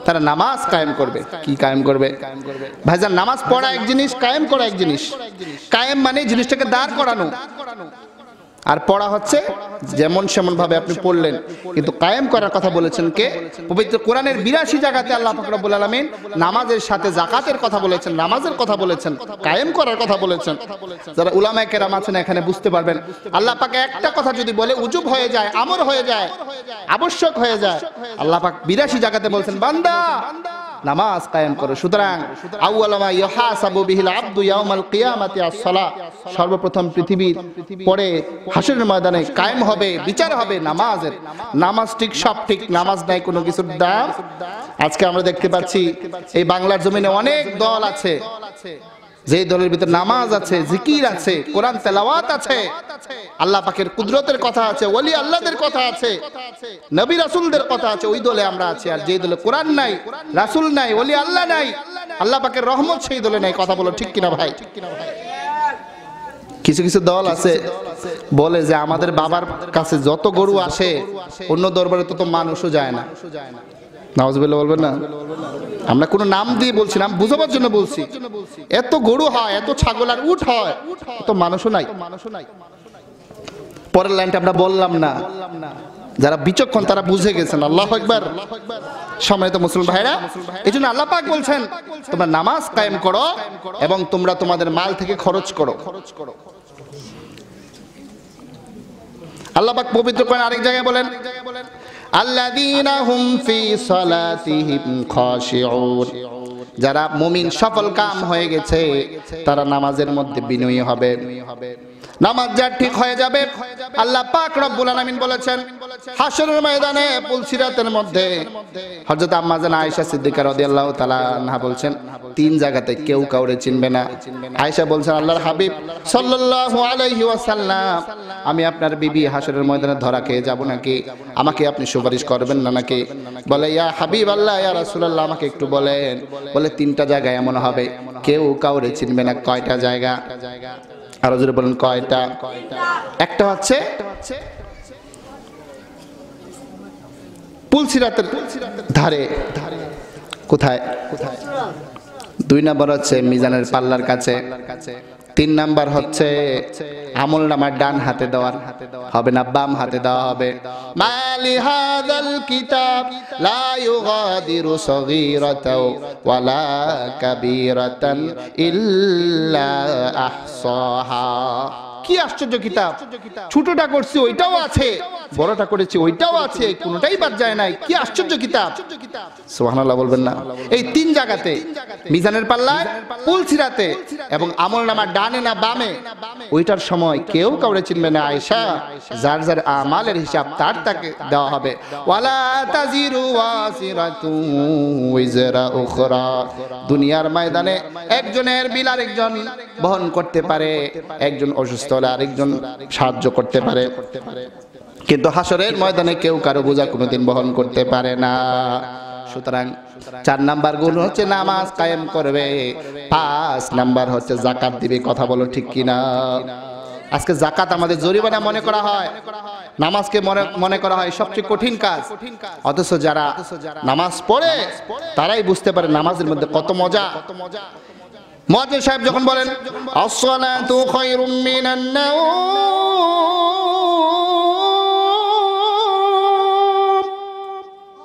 তারা নামাজ কায়েম করবে। কি কায়েম করবে? ভাইজান, নামাজ পড়া এক জিনিস, কায়েম করা এক জিনিস। কায়েম মানে জিনিসটাকে দাঁড় করানো, আর পড়া হচ্ছে যেমন সেমন ভাবে আপনি পড়লেন, কিন্তু কায়েম করার কথা বলেছেন কে? পবিত্র কোরআনের 82 জায়গাতে আল্লাহ পাক রব্বুল আলামিন নামাজের সাথে যাকাতের কথা বলেছেন, নামাজের কথা বলেছেন, কায়েম করার কথা বলেছেন। যারা উলামায়ে কেরাম আছেন এখানে বুঝতে পারবেন, আল্লাহ পাক একটা কথা যদি বলে উজুব হয়ে যায়, আমর হয়ে যায়, আবশ্যক হয়ে যায়, আল্লাহ পাক 82 জায়গাতে বলছেন বান্দা নামাজ কায়েম করো। সুতরাং আউয়ালমা ইউহাসাবু বিহিল আবদু ইয়াউমাল কিয়ামাতি আস-সালাহ, সর্বপ্রথম পৃথিবীর পরে হাসরের ময়দানে কায়েম হবে, বিচার হবে নামাজের। নামাজ ঠিক, সব ঠিক, নামাজ নাই কোনো কিছুর দাম। আজকে আমরা দেখতে পাচ্ছি এই বাংলার জমিনে অনেক দল আছে, যে দলের ভিতরে নামাজ আছে, জিকির আছে, কোরআন তেলাওয়াত আছে, আল্লাহ পাকের কুদরতের কথা আছে, ওলি আল্লাহদের কথা আছে, নবী রাসূলদের কথা আছে, ওই দলে আমরা আছি। আর যে দলে কোরআন নাই, রাসূল নাই, ওলি আল্লাহ নাই, আল্লাহ পাকের রহমত সেই দলে নাই। কথা বলো ঠিক কিনা ভাই? কিছু কিছু দল আছে বলে যে আমাদের বাবার কাছে যত গরু আসে অন্য দরবারে তত মানুষও যায় না। নাউজুবিল্লাহ বলবেন না? আমরা কোনো নাম দিয়ে বলছি না, বুঝাবার জন্য বলছি। এত গরু হয়, এত ছাগল আর উট হয়, তো মানুষও নাই। পরের লাইনটা আমরা বললাম না, যারা বিচক্ষণ তারা বুঝে গেছেন। আল্লাহু আকবার। সম্মানিত মুসলিম ভাইরা, এই জন্য আল্লাহ পাক বলছেন তোমরা নামাজ কায়েম করো এবং তোমরা তোমাদের মাল থেকে খরচ করো। আল্লাহ পাক পবিত্র কোরআন আরেক জায়গায় বলেন আল্লাযীনা হুম ফি সালাতিহিম খাশিউন, যারা মুমিন সফল কাম হয়ে গেছে তারা নামাজের মধ্যে বিনয়ী হবে। নামাজ যার ঠিক হয়ে যাবে, আল্লাহ পাক রব্বুল আলামিন বলেছেন হাশরের ময়দানে পুলসিরাতের মধ্যে হযরত আম্মা জান আয়েশা সিদ্দিকা রাদিয়াল্লাহু তাআলা আনহা বলছেন 3 জায়গাতে কেউ কাউরে চিনবে না। আয়েশা বলছেন আল্লাহর হাবিব সাল্লাল্লাহু আলাইহি ওয়াসাল্লাম, আমি আপনার বিবি হাশরের ময়দানে ধরা খেয়ে যাব নাকি? আমাকে আপনি সুপারিশ করবেন না নাকি? বলে ইয়া হাবিব আল্লাহ, ইয়া রাসূলুল্লাহ, আমাকে একটু বলেন। বলে 3টা জায়গায় এমন হবে কেউ কাউরে চিনবে না। কয়টা জায়গা? আরো জোরে বলেন কয়টা? একটা হচ্ছে পুলসিরাতের ধারে। কোথায়? 2 নাম্বার হচ্ছে মিজানের পাল্লার কাছে। 3 নাম্বার হচ্ছে আমল নামার ডান হাতে দেওয়ার হবে না, বাম হাতে দেওয়া হবে। মালি হাযাল কিতাব লা ইউগাদিরু সগীরাতাও ওয়ালা কাবীরাতান ইল্লা আহসাহা। কি আশ্চর্য কিতাব! ছোটটা করছি ওইটাও আছে, বড়টা করেছি ওইটাও আছে, কোনোটাই বাদ যায় নাই। কি আশ্চর্য কিতাব! সুবহানাল্লাহ বলবেন না? এই 3 জায়গাতে, মিজানের পাল্লায়, পুলসিরাতে এবং আমলনামার ডানে না বামে, ওইটার সময় কেউ কাউরে চিনবে না। আয়েশা, যার যার আমালের হিসাব তার তাকে দেওয়া হবে। ওয়ালা তাজিরু ওয়াসিরাতু ওয়াজরা উখরা। দুনিয়ার ময়দানে একজনের বিল আরেকজন বহন করতে পারে, একজন অসুস্থ হলে আরেকজন সাহায্য করতে পারে, কিন্তু হাশরের ময়দানে কেউ কারো বোঝা কোনোদিন বহন করতে পারে না। সুতরাং 4 নাম্বার গুণ হচ্ছে নামাজ কায়েম করবে, 5 নাম্বার হচ্ছে যাকাত দিবে। কথা বলো ঠিক কিনা? আজকে যাকাত আমাদের জরিমানা মনে করা হয়, নামাজকে মনে করা হয় সবচেয়ে কঠিন কাজ। অথচ যারা নামাজ পড়ে তারাই বুঝতে পারে নামাজের মধ্যে কত মজা। মুয়াজ্জিন সাহেব যখন বলেন as-salatu khayrun minan nawm,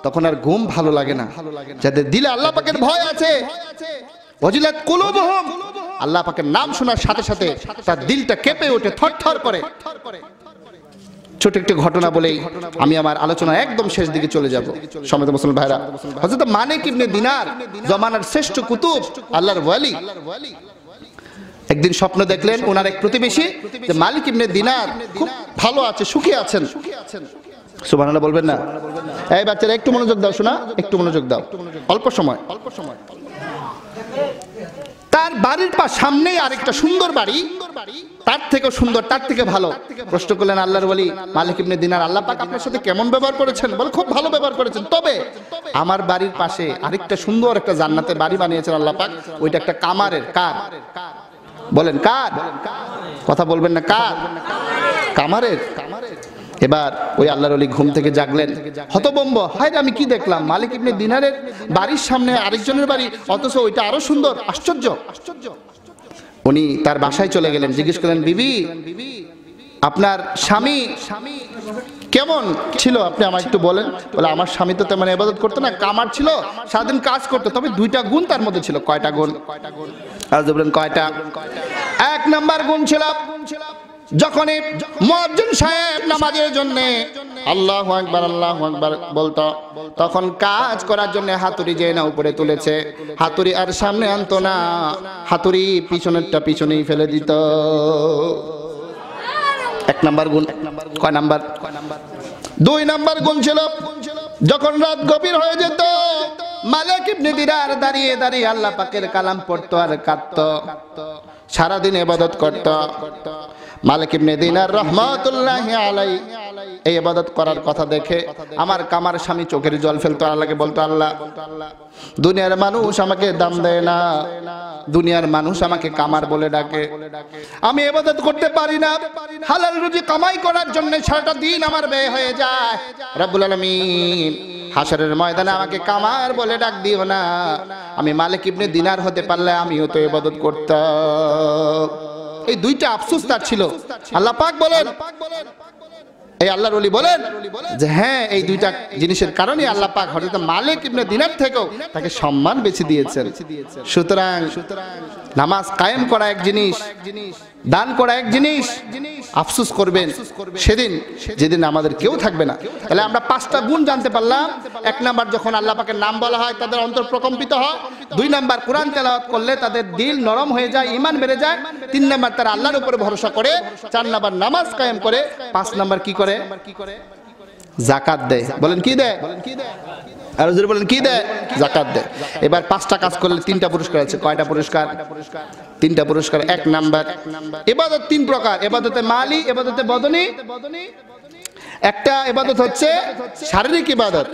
তখন আর ঘুম ভালো লাগে না। যাদের দিলে আল্লাহ পাকের ভয় আছে, ওয়াজিলাত কুলুবুহুম, আল্লাহ পাকের নাম শোনার সাথে সাথে তার দিলটা কেঁপে ওঠে, থরথর করে। ছোট একটি ঘটনা বলেই আমি আমার আলোচনা একদম শেষ দিকে চলে যাব। সম্মানিত মুসলিম ভাইরা, হযরত মানিক ইবনে দিনার, জমানার শ্রেষ্ঠ কুতুব, আল্লাহর ওয়ালি, একদিন স্বপ্ন দেখলেন ওনার এক প্রতিবেশী যে মালিক ইবনে দিনার খুব ভালো আছে, সুখী আছেন। সুবহানাল্লাহ বলবেন না? এই বাচ্চারা একটু মনোযোগ দাও, শোনা, একটু মনোযোগ দাও, অল্প সময়। তার বাড়ির সামনেই আরেকটা সুন্দর বাড়ি, তার থেকে সুন্দর, তার থেকে ভালো। প্রশ্ন করলেন আল্লাহর ওলি মালিক ইবনে দিনার, আল্লাহ পাক আপনার সাথে কেমন ব্যবহার করেছেন? বলে খুব ভালো ব্যবহার করেছেন, তবে আমার বাড়ির পাশে আরেকটা সুন্দর একটা জান্নাতের বাড়ি বানিয়েছেন আল্লাহ পাক, ওইটা একটা কামারের। কার? বলেন কার? কথা বলবেন না, কার? কামারের। এবার ওই আল্লাহর ওলি ঘুম থেকে জাগলেন, হতভম্ব, হায় আমি কি দেখলাম, মালিক ইবনে দিনারের বাড়ির সামনে আরেকজনের বাড়ি, অথচ ওইটা আরো সুন্দর, আশ্চর্য। উনি তার বাসায় চলে গেলেন, জিজ্ঞেস করলেন, বিবি আপনার স্বামী কেমন ছিল, আপনি আমায় একটু বলেন। বলে আমার স্বামী তো তেমন ইবাদত করতো না, কামার ছিল, সারাদিন কাজ করতো, তবে দুইটা গুণ তার মধ্যে ছিল। কয়টা গুণ? আর বলেন কয়টা? এক নাম্বার গুণ ছিল, যখনই মুয়াজ্জিন সাহেব নামাজের জন্য আল্লাহু আকবার আল্লাহু আকবার বলতো, তখন কাজ করার জন্য হাতুড়ি যে না উপরে তুলেছে, হাতুড়ি আর সামনে আনতো না, হাতুড়ি পিছনেরটা পিছনেই ফেলে দিত। এক নাম্বার গুণ। কয় নাম্বার? দুই নাম্বার গুণ ছিল, যখন রাত গভীর হয়ে যেত মালিক ইবনে দিনার দাঁড়িয়ে দাঁড়িয়ে আল্লাহ পাকের কালাম পড়তো আর কাঁদতো, সারাদিন ইবাদত করতো। মালিক ইবনে দিনার রাহমাতুল্লাহি আলাইহি এই ইবাদত করার কথা দেখে আমার কামার স্বামী চোখের জল ফেলতো, আল্লাহকে বলতো, আল্লাহ দুনিয়ার মানুষ আমাকে দাম দেয় না, দুনিয়ার মানুষ আমাকে কামার বলে ডাকে, আমি ইবাদত করতে পারি না, হালাল রুজি কামাই করার জন্য সারাটা দিন আমার ব্যয় হয়ে যায়। রব্বুল আলামিন হাশরের ময়দানে আমাকে কামার বলে ডাক দিও না, আমি মালিক ইবনে দিনার হতে পারলে আমিও তো ইবাদত করতাম। এই দুইটা আফসোস তার ছিল। আল্লাহ পাক বলেন, এই আল্লাহর ওলি বলেন যে হ্যাঁ, এই দুইটা জিনিসের কারণে আল্লাহ পাক হযরত মালিক ইবনে দিনার থেকেও তাকে সম্মান বেশি দিয়েছেন। সুতরাং নামাজ কায়েম করা এক জিনিস, দান করা এক জিনিস, আফসোস করবেন সেদিন যেদিন আমাদের কেউ থাকবে না। তাহলে আমরা পাঁচটা গুণ জানতে পারলাম। এক নাম্বার, যখন আল্লাহ পাকের নাম বলা হয় তাদের অন্তর প্রকম্পিত হয়। দুই নাম্বার, কোরআন তেলাওয়াত করলে তাদের দিল নরম হয়ে যায়, ঈমান বেড়ে যায়। তিন নাম্বার, তারা আল্লাহর উপরে ভরসা করে। চার নাম্বার, নামাজ কায়েম করে। পাঁচ নাম্বার কি করে? যাকাত দেয়। বলেন কি দেয়? আর হুজুর বলেন কি দেয়? যাকাত দেয়। এবার পাঁচটা কাজ করলে তিনটা পুরস্কার আছে। কয়টা পুরস্কার? তিনটা পুরস্কার। এক নাম্বার, ইবাদত তিন প্রকার, ইবাদতে মালি, ইবাদতে বদনি। একটা ইবাদত হচ্ছে শারীরিক ইবাদত,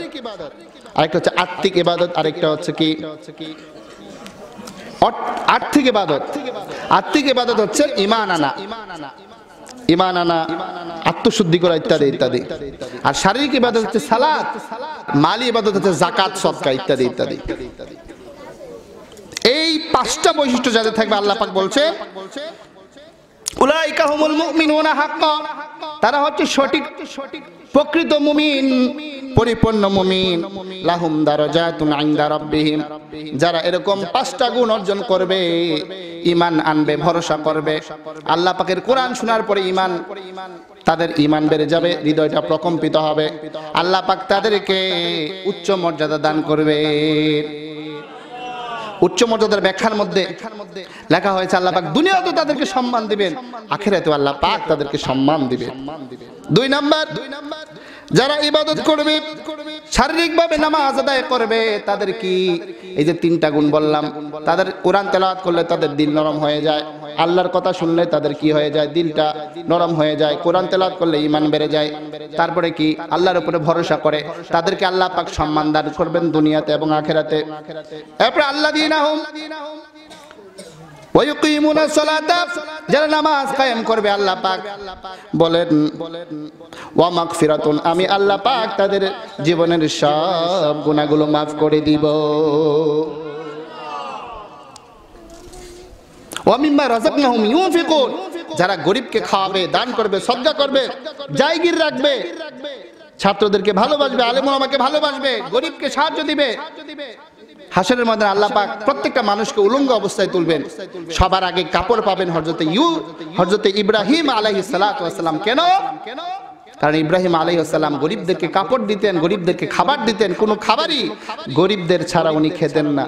আরেকটা হচ্ছে আত্মিক ইবাদত, আরেকটা হচ্ছে কি আর্থিক ইবাদত। আত্মিক ইবাদত হচ্ছে ঈমান আনা, ঈমান আনা, আত্মশুদ্ধি করা, ইত্যাদি ইত্যাদি। আর শারীরিক ইবাদত হচ্ছে সালাত, মালি ইবাদত হচ্ছে যাকাত, সদকা, ইত্যাদি ইত্যাদি। এই পাঁচটা বৈশিষ্ট্য যাদের থাকবে আল্লাহ পাক বলছে উলাইকা হুমুল মুমিনুনা হাক্কান, তারা হচ্ছে সঠিক প্রকৃত মুমিন, পরিপূর্ণ মুমিন। লাহুম দারাজাতুন ইনদা রাব্বিহিম, যারা এরকম পাঁচটা গুণ অর্জন করবে, ঈমান আনবে, ভরসা করবে, আল্লাহ পাকের কোরআন শোনার পরে ঈমান, তাদের ঈমান বেড়ে যাবে, হৃদয়টা প্রকম্পিত হবে, আল্লাহ পাক তাদেরকে উচ্চ মর্যাদা দান করবে। উচ্চ মর্যাদার ব্যাখ্যার মধ্যে লেখা হয়েছে আল্লাহ পাক দুনিয়াতেও তাদেরকে সম্মান দিবেন, আখিরাতেও আল্লাহ পাক তাদেরকে সম্মান দিবেন। দুই নাম্বার, যারা ইবাদত করবে, শারীরিকভাবে নামাজ আদায় করবে, তাদের কি এই যে তিনটা গুণ বললাম, তাদের কোরআন তেলাওয়াত করলে তাদের দিল নরম হয়ে যায়, আল্লাহর কথা শুনলে তাদের কি হয়ে যায়? দিলটা নরম হয়ে যায়। কোরআন তেলাওয়াত করলে ঈমান বেড়ে যায়। তারপরে কি? আল্লাহর উপরে ভরসা করে, তাদেরকে আল্লাহ পাক সম্মান দান করবেন দুনিয়াতে এবং আখিরাতে। এরপর আল্লাযীনাহুম ওয়া ইউকিমুনা সালাতা, যারা নামাজ কায়েম করবে, আল্লাহ পাক বলেন ওয়া মাগফিরাতুন, আমি আল্লাহ পাক তাদের জীবনের সব গুনাহগুলো মাফ করে দিব। ওয়া মিম্মা রাযাকনাহুম ইউনফিকুন, যারা গরিবকে খাওয়াবে, দান করবে, সদকা করবে, জায়গির রাখবে, ছাত্রদেরকে ভালোবাসবে, আলেম ওলামাকে ভালোবাসবে, গরিবকে সাহায্য দিবে, হাসরের ময়দানে আল্লাহ পাক প্রত্যেকটা মানুষকে উলঙ্গ অবস্থায় তুলবেন। সবার আগে কাপড় পাবেন হযরতে ইব্রাহিম আলাইহিস সালাতু ওয়াস সালাম। কেন? কারণ ইব্রাহিম আলাইহিস সালাম গরিবদেরকে কাপড় দিতেন, গরিবদেরকে খাবার দিতেন, কোনো খাবারই গরিবদের ছাড়া উনি খেতেন না।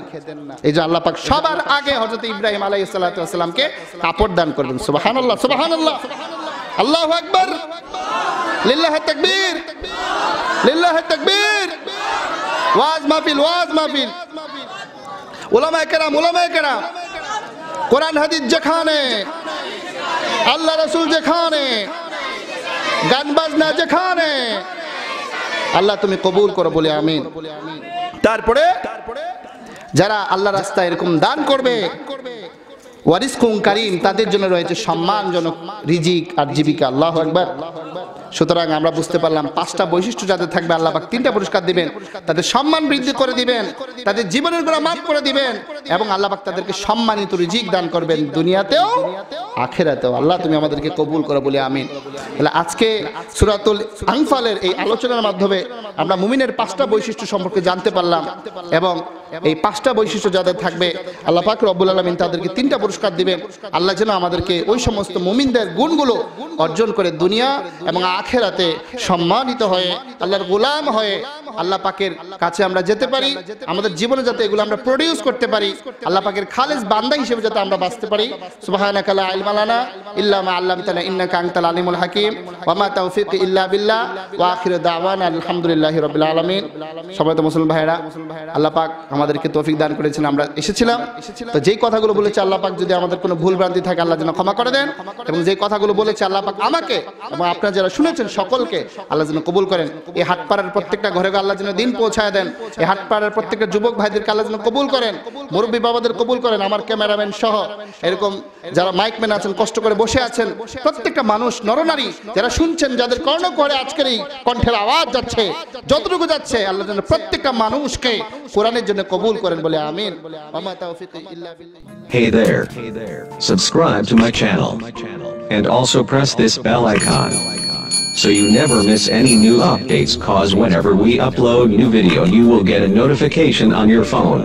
এই যে আল্লাহ পাক সবার আগে হযরত ইব্রাহিম আলাইহিস সালামকে কাপড় দান করবেন। সুবহানাল্লাহ, সুবহানাল্লাহ, আল্লাহু আকবার, লিল্লাহি তাকবীর, লিল্লাহি তাকবীর। ওয়াজ মাহফিল, ওয়াজ মাহফিল, উলামায়ে কেরাম, উলামায়ে কেরাম, কোরআন হাদিস যেখানে, আল্লাহ রাসূল যেখানে, গান বাজনা যেখানে, আল্লাহ তুমি কবুল করো বলে আমিন। তারপরে যারা আল্লাহ রাস্তায় এরকম দান করবে, ওয়ারিজকুম কারীম, তাদের জন্য রয়েছে সম্মানজনক রিজিক আর জীবিকা। আল্লাহু আকবার। সুতরাং আমরা বুঝতে পারলাম 5টা বৈশিষ্ট্য যাদের থাকবে আল্লাহ পাক 3টা পুরস্কার দিবেন, তাদের সম্মান বৃদ্ধি করে দিবেন, তাদের জীবনের গুনাহ মাফ করে দিবেন এবং আল্লাহ পাক তাদেরকে সম্মানিত রিজিক দান করবেন দুনিয়াতেও আখিরাতেও। আল্লাহ তুমি আমাদেরকে কবুল করো বলে আমিন। তাহলে আজকে সূরাতুল আনফালের এই আলোচনার মাধ্যমে আমরা মুমিনের 5টা বৈশিষ্ট্য সম্পর্কে জানতে পারলাম এবং এই 5টা বৈশিষ্ট্য যাদের থাকবে আল্লাহ পাক রব্বুল আলামিন তাদেরকে 3টা পুরস্কার দিবেন। আল্লাহ যেন আমাদেরকে ওই সমস্ত মুমিনদের গুণগুলো অর্জন করে দুনিয়া এবং আখিরাতে সম্মানিত হয়ে আল্লাহর গোলাম হয়ে আল্লাহ পাকের কাছে আমরা যেতে পারি, আমাদের জীবনে যাতে এগুলো আমরা প্রডিউস করতে পারি, আল্লাহ পাকের খালেস বান্দা হিসেবে যাতে আমরা বাঁচতে পারি। সুবহানাকা লা ইলমা লানা ইল্লা মা আল্লামতানা ইন্নাকা আনতাল আলিমুল হাকিম ওয়া মা তাওফীকি ইল্লা বিল্লাহ ওয়া আখিরু দাওয়ানা আলহামদুলিল্লাহি রাব্বিল আলামিন। সবাই তো মুসলিম ভাইরা, আল্লাহ পাক আমাদেরকে তৌফিক দান করেছেন, আমরা এসেছিলাম। তো যেই কথাগুলো বলেছে আল্লাহ পাক যদি আমাদের কোনো ভুল ভ্রান্তি থাকে আল্লাহ যেন ক্ষমা করে দেন এবং যেই কথাগুলো বলেছে আল্লাহ পাক আমাকে এবং আপনারা যারা শুনেছেন সকলকে আল্লাহ যেন কবুল করেন। এই হাটপাড়ার প্রত্যেকটা ঘরে আল্লাহ যেন দিন পৌঁছায় দেন। এই হাটপাড়ার প্রত্যেকটা যুবক ভাইদেরকে আল্লাহ যেন কবুল করেন, মুরব্বী বাবাদের কবুল করেন, আমার ক্যামেরাম্যান সহ এরকম যারা মাইকম্যান আছেন কষ্ট করে বসে আছেন, প্রত্যেকটা মানুষ নরনারী যারা শুনছেন, যাদের কর্ণকুহরে আজকের এই কণ্ঠের আওয়াজ যাচ্ছে, যতটুকু যাচ্ছে আল্লাহ যেন প্রত্যেকটা মানুষকে কোরআনের জন্য কবুল করেন বলে আমিন। ওয়া তাওফীকি ইল্লা বিল্লাহ। Hey there. Subscribe to my channel and also press this bell icon so you never miss any new updates, cause whenever we upload new video you will get a notification on your phone.